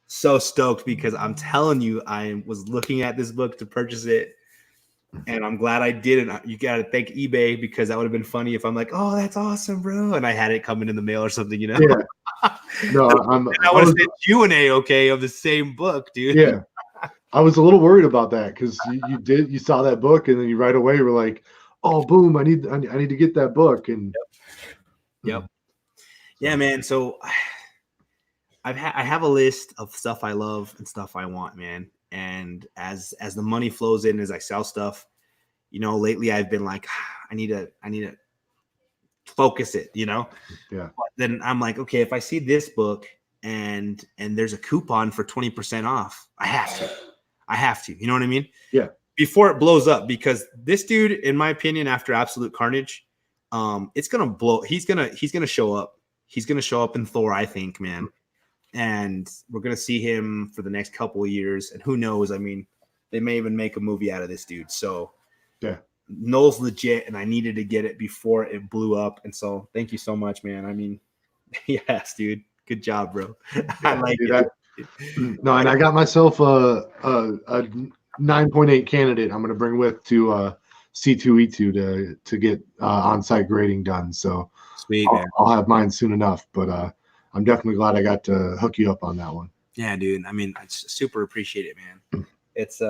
So stoked because I'm telling you, I was looking at this book to purchase it, and I'm glad I did it. You got to thank eBay because that would have been funny if I'm like, "Oh, that's awesome, bro," and I had it coming in the mail or something, you know? Yeah. No, I would have sent you an AOK of the same book, dude. Yeah, I was a little worried about that because you saw that book and then you right away were like, "Oh, boom! I need to get that book." And yep. Yeah, man. So I have a list of stuff I love and stuff I want, man. And as the money flows in, as I sell stuff, you know, lately I've been like, I need to focus it, you know? Yeah. But then I'm like, okay, if I see this book and there's a coupon for 20% off, I have to, you know what I mean? Yeah. Before it blows up, because this dude, in my opinion, after Absolute Carnage, it's going to blow. He's going to show up. He's going to show up in Thor, I think, man. And we're going to see him for the next couple of years. And who knows? I mean, they may even make a movie out of this dude. So, yeah, Noel's legit, and I needed to get it before it blew up. And so, thank you so much, man. I mean, yes, dude. Good job, bro. Yeah, I like dude, it. No, and I got myself a 9.8 candidate I'm going to bring with to C2E2 to get on-site grading done. So sweet, man. I'll have mine soon enough, but I'm definitely glad I got to hook you up on that one. Yeah, dude. I mean, I super appreciate it, man. It's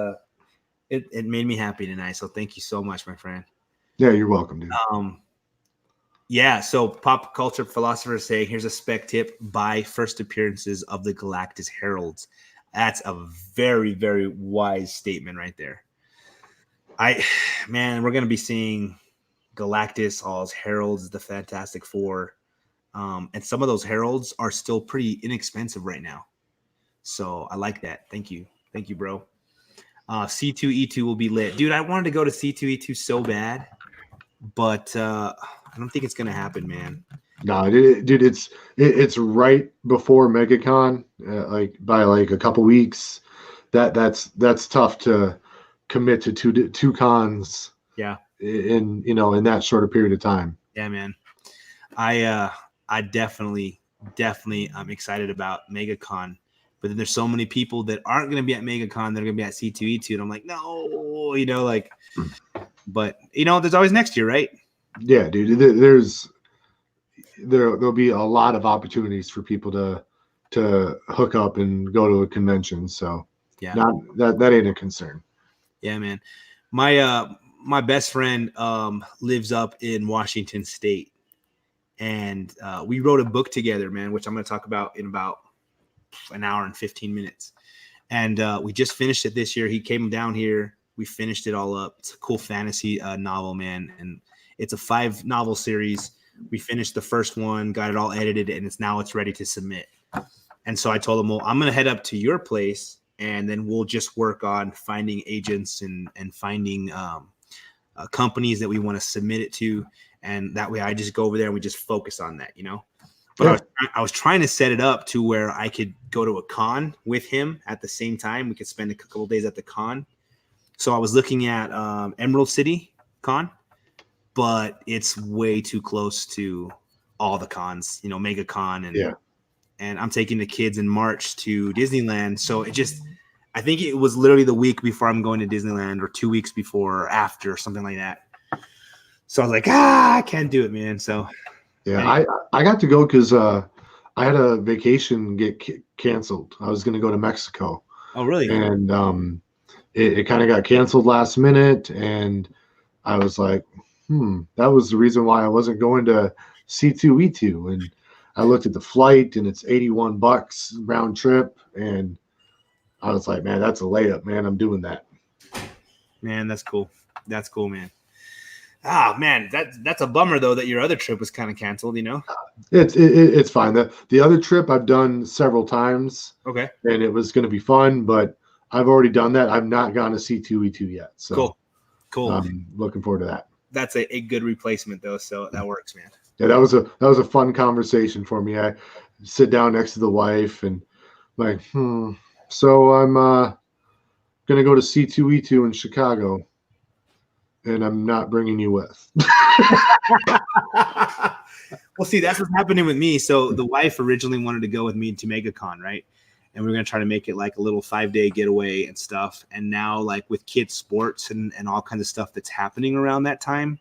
it made me happy tonight. So thank you so much, my friend. Yeah, you're welcome, dude. Yeah, so pop culture philosophers say, here's a spec tip: buy first appearances of the Galactus Heralds. That's a very, very wise statement right there. We're going to be seeing Galactus, all his heralds, the Fantastic Four. And some of those heralds are still pretty inexpensive right now. So I like that. Thank you. Thank you, bro. C2E2 will be lit. Dude, I wanted to go to C2E2 so bad, but I don't think it's going to happen, man. No, dude, it's right before MegaCon, like by like a couple weeks. That's tough to commit to two cons. Yeah. In that short a period of time. Yeah, man. I definitely I'm excited about MegaCon, but then there's so many people that aren't going to be at MegaCon. They're going to be at C2E2, and I'm like, no, but there's always next year, right? Yeah, dude. There'll be a lot of opportunities for people to hook up and go to a convention. So yeah, that ain't a concern. Yeah, man. My best friend lives up in Washington State, and we wrote a book together, man, which I'm going to talk about in about an hour and 15 minutes. And we just finished it this year. He came down here. We finished it all up. It's a cool fantasy novel, man, and it's a 5-novel series. We finished the first one, got it all edited, and it's ready to submit. And so I told him, well, I'm gonna head up to your place, and then we'll just work on finding agents and finding companies that we want to submit it to, and that way I just go over there and we just focus on that, you know. But I was trying to set it up to where I could go to a con with him at the same time. We could spend a couple of days at the con. So I was looking at Emerald City Con, but it's way too close to all the cons, you know, Mega Con, and I'm taking the kids in March to Disneyland. So I think it was literally the week before I'm going to Disneyland, or 2 weeks before or after, something like that. So I was like, I can't do it, man. So yeah, I got to go because I had a vacation get canceled. I was going to go to Mexico. Oh, really? And it kind of got canceled last minute, and I was like, that was the reason why I wasn't going to C2E2. And I looked at the flight, and it's $81 round trip, and I was like, man, that's a layup, man. I'm doing that. Man, that's cool. That's cool, man. Ah, man, that's a bummer though that your other trip was kind of canceled. You know, it's fine. The other trip I've done several times. Okay, and it was going to be fun, but I've already done that. I've not gone to C2E2 yet, so cool. I'm looking forward to that. That's a good replacement though, so that works, man. Yeah, that was a fun conversation for me. I sit down next to the wife and like, so I'm gonna go to C2E2 in Chicago, and I'm not bringing you with. Well, see, that's what's happening with me. So the wife originally wanted to go with me to MegaCon, right? And we are going to try to make it like a little 5-day getaway and stuff. And now, like with kids sports and all kinds of stuff that's happening around that time,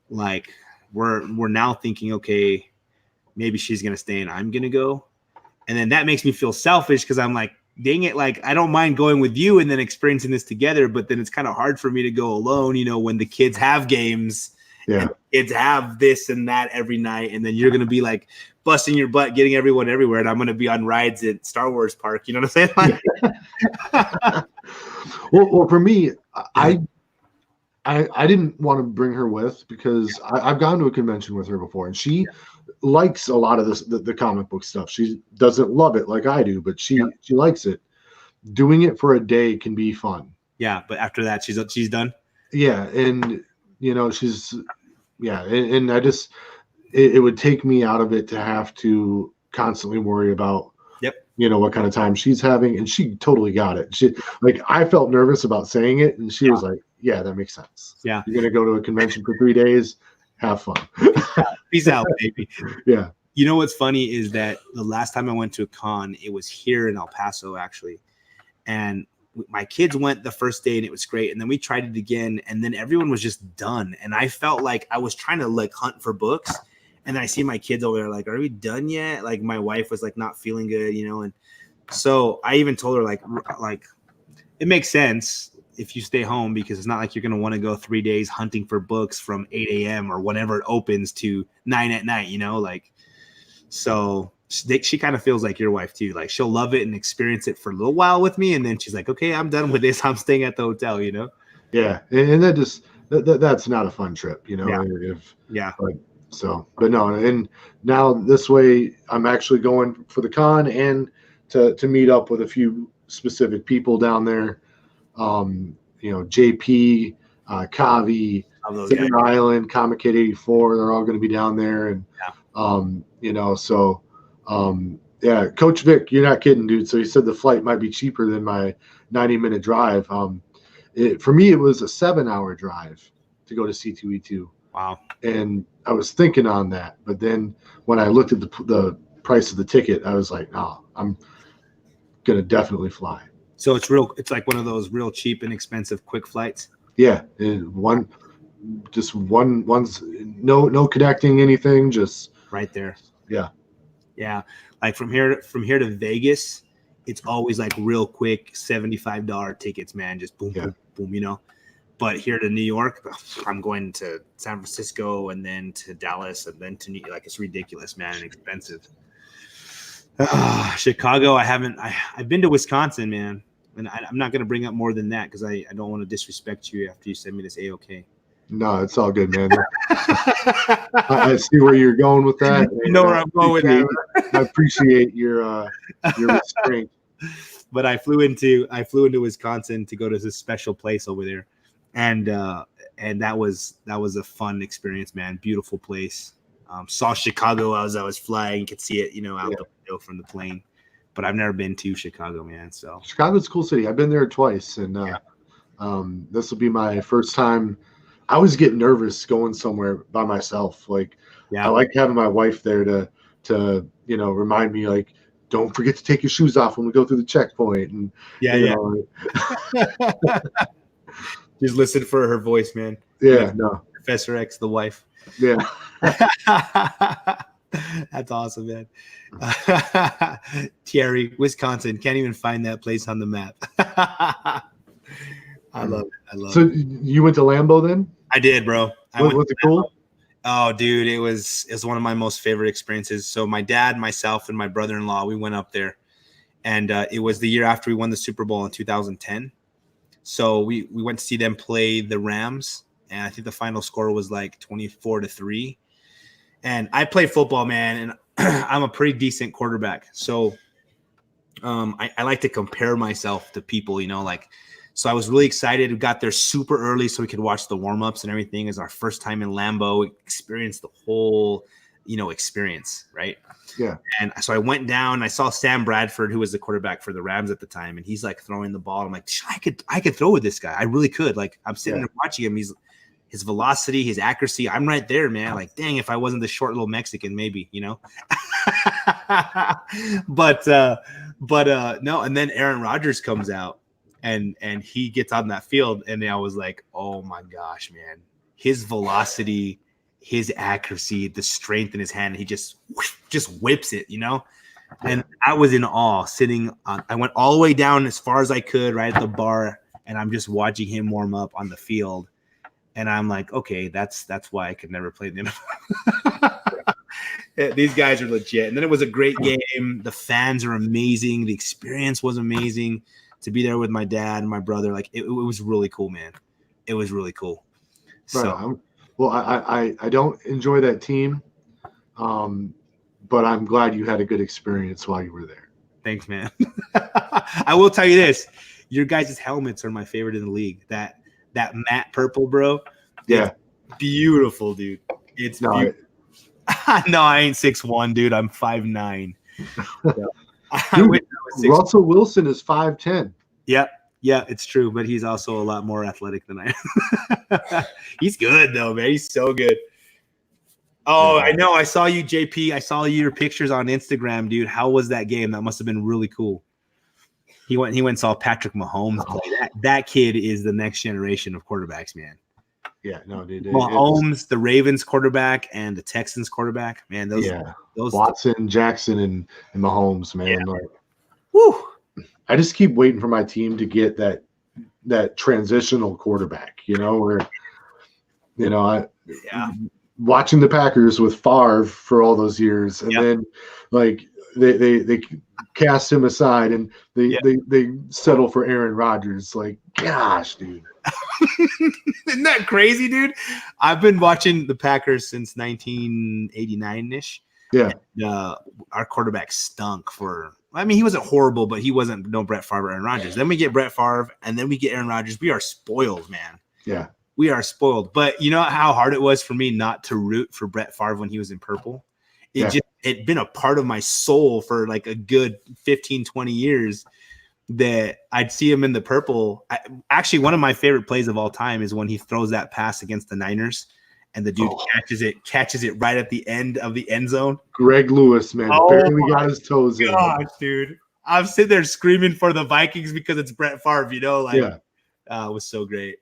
like we're now thinking, okay, maybe she's going to stay and I'm going to go. And then that makes me feel selfish because I'm like, dang it, like I don't mind going with you and then experiencing this together, but then it's kind of hard for me to go alone, you know, when the kids have games, and kids have this and that every night, and then you're gonna be like busting your butt getting everyone everywhere, and I'm gonna be on rides at Star Wars Park. You know what I'm saying? Like, well, for me, I didn't want to bring her with because I've gone to a convention with her before, and she likes a lot of the comic book stuff. She doesn't love it like I do, but she likes it. Doing it for a day can be fun. Yeah, but after that, she's done. Yeah, and you know and I just it would take me out of it to have to constantly worry about you know what kind of time she's having, and she totally got it. She like I felt nervous about saying it, and she was like, "Yeah, that makes sense. Yeah, you're gonna go to a convention for 3 days." Have fun. Peace out, baby. Yeah. You know what's funny is that the last time I went to a con, it was here in El Paso, actually. And my kids went the first day and it was great. And then we tried it again. And then everyone was just done. And I felt like I was trying to like hunt for books. And then I see my kids over there like, are we done yet? Like my wife was like not feeling good, you know? And so I even told her like it makes sense if you stay home, because it's not like you're going to want to go 3 days hunting for books from 8 a.m. or whenever it opens to 9 at night, you know, like, so she kind of feels like your wife too. Like she'll love it and experience it for a little while with me. And then she's like, okay, I'm done with this. I'm staying at the hotel, you know? Yeah. And that just, that's not a fun trip, you know? But no. And now this way I'm actually going for the con and to meet up with a few specific people down there. You know, JP, Kavi, Thin Island, Comic Kid 84, they're all going to be down there. And, you know, so, Coach Vic, you're not kidding, dude. So he said the flight might be cheaper than my 90-minute drive. For me, it was a 7-hour drive to go to C2E2. Wow. And I was thinking on that. But then when I looked at the price of the ticket, I was like, no, I'm going to definitely fly. So it's like one of those real cheap and expensive quick flights. Yeah, one's no connecting anything, just right there. Yeah. Like from here to Vegas, it's always like real quick $75 tickets, man. Just boom, boom, boom, you know. But here to New York, I'm going to San Francisco and then to Dallas and then to New York. Like it's ridiculous, man, and expensive. Chicago, I've been to Wisconsin, man. And I'm not going to bring up more than that because I don't want to disrespect you after you send me this AOK. No, it's all good, man. I see where you're going with that. You know where I'm going with that. I appreciate your restraint. But I flew into Wisconsin to go to this special place over there, and that was a fun experience, man. Beautiful place. Saw Chicago as I was flying. Could see it, out the window from the plane. But I've never been to Chicago, man. So Chicago's a cool city. I've been there twice, and this will be my first time. I always get nervous going somewhere by myself. Like, I like having my wife there to remind me, like, don't forget to take your shoes off when we go through the checkpoint. And just listen for her voice, man. Yeah, no. Professor X, the wife. Yeah. That's awesome, man. Thierry, Wisconsin. Can't even find that place on the map. I love it. So you went to Lambeau then? I did, bro. Was it cool? Oh, dude, it was one of my most favorite experiences. So my dad, myself, and my brother-in-law, we went up there, and it was the year after we won the Super Bowl in 2010. So we went to see them play the Rams, and I think the final score was like 24-3. And I play football, man, and I'm a pretty decent quarterback. So I like to compare myself to people, So I was really excited. We got there super early so we could watch the warm-ups and everything. It was our first time in Lambeau. We experienced the whole, experience, right? Yeah. And so I went down and I saw Sam Bradford, who was the quarterback for the Rams at the time, and he's like throwing the ball. I'm like, I could throw with this guy. I really could. Like, I'm sitting there watching him. His velocity, his accuracy, I'm right there, man. Like, dang, if I wasn't the short little Mexican, maybe, But no, and then Aaron Rodgers comes out. And he gets on that field, and I was like, oh my gosh, man. His velocity, his accuracy, the strength in his hand, he just whips it, And I was in awe sitting on. I went all the way down as far as I could, right at the bar, and I'm just watching him warm up on the field. And I'm like, okay, that's why I could never play the NFL. These guys are legit. And then it was a great game. The fans are amazing. The experience was amazing. To be there with my dad and my brother, like it was really cool, man. It was really cool. So, well, I don't enjoy that team, but I'm glad you had a good experience while you were there. Thanks, man. I will tell you this: your guys' helmets are my favorite in the league. That matte purple, bro. Yeah, it's beautiful, dude. It's beautiful. No, I ain't 6'1", dude. I'm 5'9". Dude, Russell Wilson is 5'10". Yeah, it's true, but he's also a lot more athletic than I am. He's good though, man. He's so good. Oh, I know. I saw you, JP. I saw your pictures on Instagram, dude. How was that game? That must have been really cool. He went and saw Patrick Mahomes play. That kid is the next generation of quarterbacks, man. Yeah, no, dude. Mahomes, the Ravens quarterback, and the Texans quarterback, man. Those Watson, Jackson, and Mahomes, man. Yeah. Like, whew. I just keep waiting for my team to get that transitional quarterback, where, watching the Packers with Favre for all those years, and then like they cast him aside and they settle for Aaron Rodgers. Like, gosh, dude. Isn't that crazy, dude? I've been watching the Packers since 1989-ish. Yeah. And, our quarterback stunk he wasn't horrible, but he wasn't no Brett Favre or Aaron Rodgers. Then we get Brett Favre, and then we get Aaron Rodgers. We are spoiled, man. Yeah. We are spoiled. But you know how hard it was for me not to root for Brett Favre when he was in purple? It'd been a part of my soul for like a good 15, 20 years that I'd see him in the purple. Actually, one of my favorite plays of all time is when he throws that pass against the Niners and the dude catches it right at the end of the end zone. Greg Lewis, man, barely got his toes in. Gosh, dude. I'm sitting there screaming for the Vikings because it's Brett Favre, it was so great.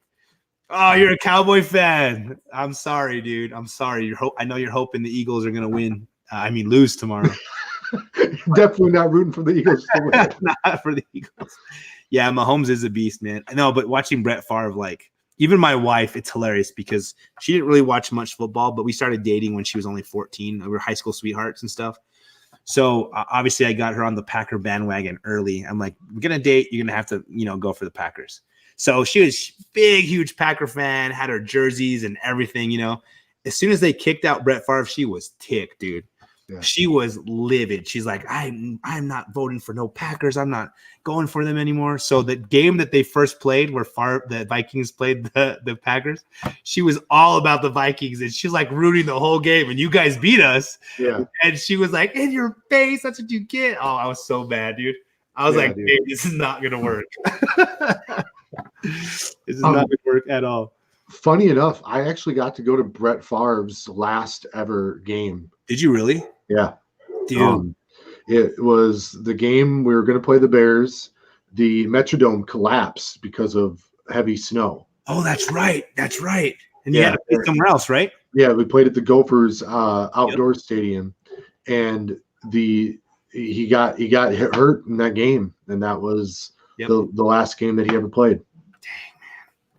Oh, you're a Cowboy fan. I'm sorry, dude. I'm sorry. I know you're hoping the Eagles are going to win. Lose tomorrow. Definitely not rooting for the Eagles to win. Not for the Eagles. Yeah, Mahomes is a beast, man. No, but watching Brett Favre, like, even my wife, it's hilarious because she didn't really watch much football, but we started dating when she was only 14. We were high school sweethearts and stuff. So obviously I got her on the Packer bandwagon early. I'm like, we're going to date. You're going to have to, go for the Packers. So she was big, huge Packer fan, had her jerseys and everything, As soon as they kicked out Brett Favre, she was ticked, dude. Yeah. She was livid. She's like, I'm not voting for no Packers. I'm not going for them anymore. So the game that they first played where the Vikings played the Packers, she was all about the Vikings. And she's like rooting the whole game. And you guys beat us. Yeah. And she was like, in your face. That's what you get. Oh, I was so bad, dude. I was like, hey, this is not going to work. This is not going to work at all. Funny enough, I actually got to go to Brett Favre's last ever game. Did you really? Yeah. Dude. It was the game we were going to play the Bears. The Metrodome collapsed because of heavy snow. Oh, that's right. That's right. And you had to play somewhere else, right? Yeah, we played at the Gophers outdoor stadium, and he got hurt in that game, and that was the last game that he ever played.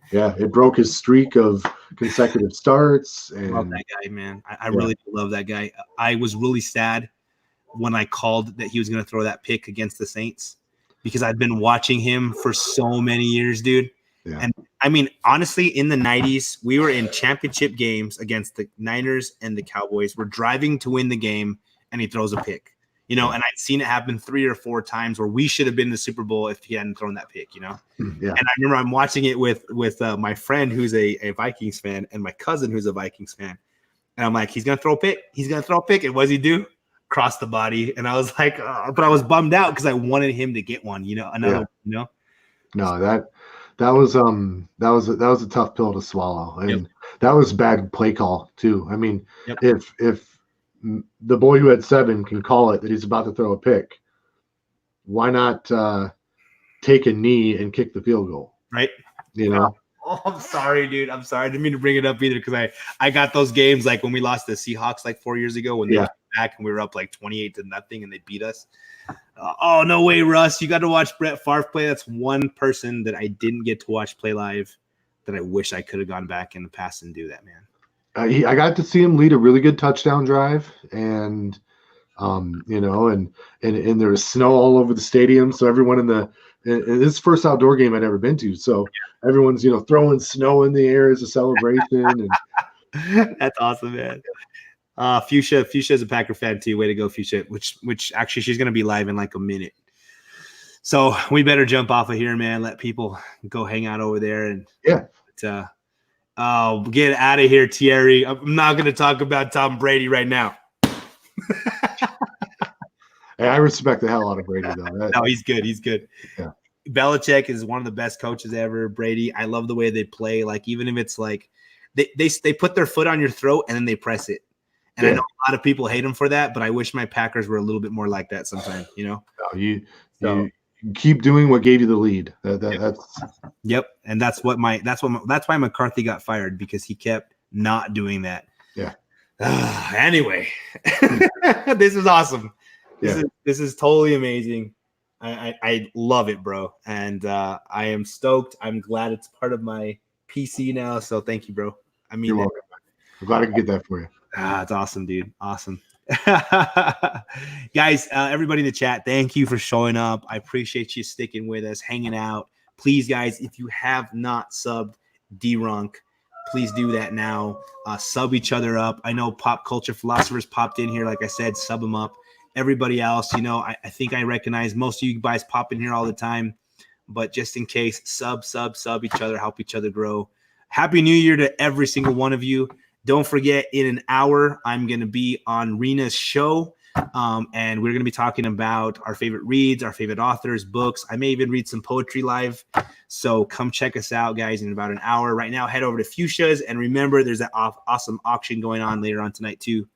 Yeah, it broke his streak of consecutive starts. And love that guy, man. I really do love that guy. I was really sad when I called that he was going to throw that pick against the Saints because I'd been watching him for so many years, dude. Yeah. And I mean, honestly, in the 90s, we were in championship games against the Niners and the Cowboys. We're driving to win the game, and he throws a pick. And I'd seen it happen 3 or 4 times where we should have been in the Super Bowl if he hadn't thrown that pick, Yeah. And I remember I'm watching it with my friend who's a Vikings fan and my cousin who's a Vikings fan. And I'm like, he's going to throw a pick. He's going to throw a pick. And what does he do? Cross the body. And I was like, but I was bummed out because I wanted him to get one, another, No, that was a tough pill to swallow. And that was bad play call too. I mean, if the boy who had 7 can call it that he's about to throw a pick, why not take a knee and kick the field goal? Right. Oh, I'm sorry, dude. I'm sorry. I didn't mean to bring it up either because I got those games like when we lost the Seahawks like 4 years ago when they came back and we were up like 28-0 and they beat us. Oh, no way, Russ. You got to watch Brett Favre play. That's one person that I didn't get to watch play live that I wish I could have gone back in the past and do that, man. I got to see him lead a really good touchdown drive, and and there was snow all over the stadium. So everyone in this first outdoor game I'd ever been to. So everyone's throwing snow in the air as a celebration. And that's awesome, man. Fuchsia's a Packer fan too. Way to go, Fuchsia. Which actually she's gonna be live in like a minute. So we better jump off of here, man. Let people go hang out over there and get out of here, Thierry. I'm not going to talk about Tom Brady right now. Hey, I respect the hell out of Brady, though. No, he's good. He's good. Yeah. Belichick is one of the best coaches ever. Brady, I love the way they play. Like, even if it's like they put their foot on your throat and then they press it. And I know a lot of people hate him for that, but I wish my Packers were a little bit more like that sometimes, No, you keep doing what gave you the lead. That's and that's why McCarthy got fired because he kept not doing that. Yeah. Anyway, this is awesome. This is totally amazing. I love it, bro, and I am stoked. I'm glad it's part of my PC now. So thank you, bro. I mean, you're welcome. I'm glad I can get that for you. It's awesome, dude. Awesome. Guys, everybody in the chat, thank you for showing up. I appreciate you sticking with us, hanging out. Please, guys, if you have not subbed Dee Runk, please do that now. Sub each other up. I know Pop Culture Philosophers popped in here. Like I said, sub them up. Everybody else, I think I recognize most of you guys pop in here all the time, but just in case, sub each other, help each other grow. Happy New Year to every single one of you. Don't forget, in an hour, I'm going to be on Rena's show, and we're going to be talking about our favorite reads, our favorite authors, books. I may even read some poetry live, so come check us out, guys, in about an hour. Right now, head over to Fuchsia's, and remember, there's that awesome auction going on later on tonight, too.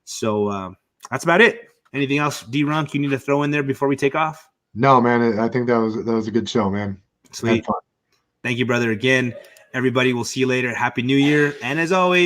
So that's about it. Anything else, Dee Runk, you need to throw in there before we take off? No, man, I think that was a good show, man. Sweet. Thank you, brother, again. Everybody, we'll see you later. Happy New Year, and as always,